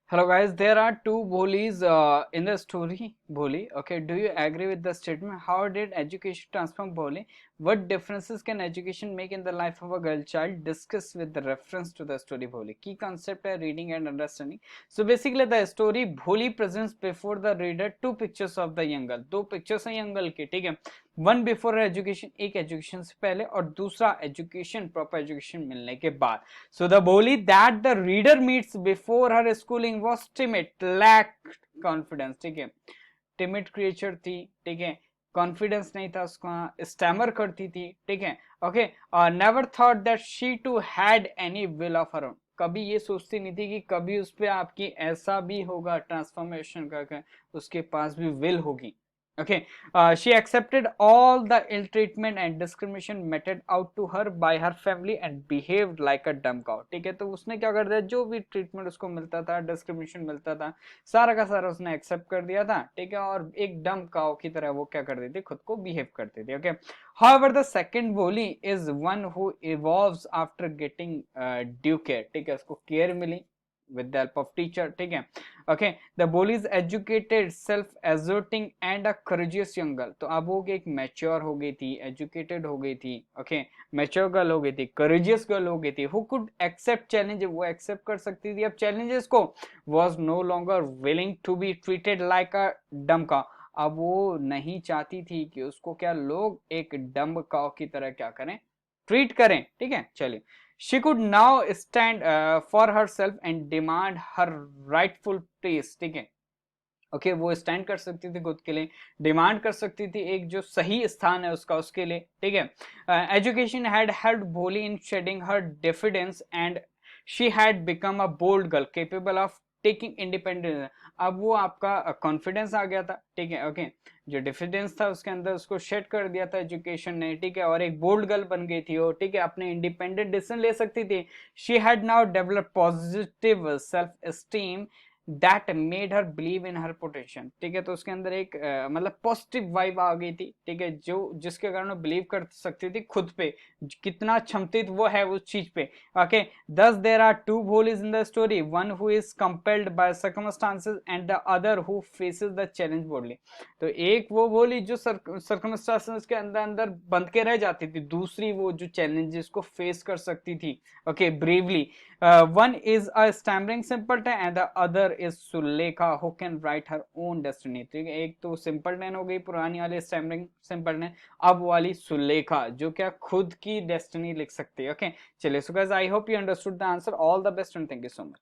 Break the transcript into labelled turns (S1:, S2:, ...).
S1: Hello guys, there are two Bholis in the story. Bholi, okay, do you agree with the statement? How did education transform Bholi? What differences can education make in the life of a girl child? Discuss with the reference to the story Bholi. Key concept are reading and understanding. So basically the story Bholi presents before the reader two pictures of the young girl. दो pictures हैं young girl के, ठीक है. One before education, एक education से पहले, और दूसरा एजुकेशन, प्रॉपर एजुकेशन मिलने के बाद. So the Boli that the reader meets before her schooling was timid, lacked confidence. ठीक है, timid creature थी, ठीक है, कॉन्फिडेंस नहीं था उसका, स्टैमर करती थी, ठीक है, ओके, और never thought that she too had any will of her own. कभी ये सोचती नहीं थी कि कभी उस पर आपकी ऐसा भी होगा ट्रांसफॉर्मेशन का उसके पास भी विल होगी. Okay, she accepted all the ill treatment and discrimination meted out to her by her family and behaved like a dumb cow. ठीक है, तो उसने क्या कर दिया, जो भी ट्रीटमेंट उसको मिलता था, डिस्क्रिमिनेशन मिलता था, सारा का सारा उसने एक्सेप्ट कर दिया था, ठीक है, और एक डम काउ की तरह वो क्या कर देती, खुद को बिहेव करती थी. Okay, however the second bully is one who evolves after getting due care. ठीक है, उसको केयर मिली with the help of teacher, ठीक है. Okay, the Bholi is educated, self asserting and a courageous young girl. तो अब वो एक मैच्योर हो गई थी, एजुकेटेड हो गई थी, ओके, मैच्योर गर्ल हो गई थी, courageous गर्ल हो गई थी, हु कुड एक्सेप्ट चैलेंज, वो एक्सेप्ट कर सकती थी अब चैलेंजेस को, was no longer willing to be treated like a dumb का. अब वो नहीं चाहती थी कि उसको क्या लोग एक डम काउ की तरह क्या करें, ट्रीट करें. ठीक है, चलिए. She could now stand for herself and demand her rightful place. ठीक है, ओके, वो स्टैंड कर सकती थी खुद के लिए, डिमांड कर सकती थी एक जो सही स्थान है उसका, उसके लिए. ठीक है, education had helped Bholi in shedding her diffidence and she had become a bold girl capable of taking independence. अब वो आपका कॉन्फिडेंस आ गया था, ठीक है, ओके, जो डिफिडेंस था उसके अंदर उसको शेड कर दिया था एजुकेशन ने, ठीक है, और एक बोल्ड गर्ल बन गई थी वो, ठीक है, अपने इंडिपेंडेंट डिसीजन ले सकती थी. She had now develop positive self esteem that made her believe in her potential. ठीक है, तो उसके अंदर एक मतलब पॉजिटिव वाइब आ गई थी, ठीक है, जो जिसके कारण वो बिलीव कर सकती थी खुद पे, कितना क्षमतित वो है उस चीज पे. Okay, thus there are two Bholis in the story, one who is compelled by circumstances and the other who faces the challenge boldly. तो एक वो भोली जो सर्कमस्टांसेस के अंदर अंदर बंद के रह जाती थी, दूसरी वो जो चैलेंजेस को फेस कर सकती थी, okay, bravely. One is a stammering simpleton and the other is Sulekha who can write her own destiny. ठीक है, एक तो simpleton हो गई पुरानी वाली stammering simpleton, अब वाली सुलेखा जो क्या खुद की डेस्टिनी लिख सकती है. ओके, चलिए, so guys I hope you understood the answer. All the best and thank you so much.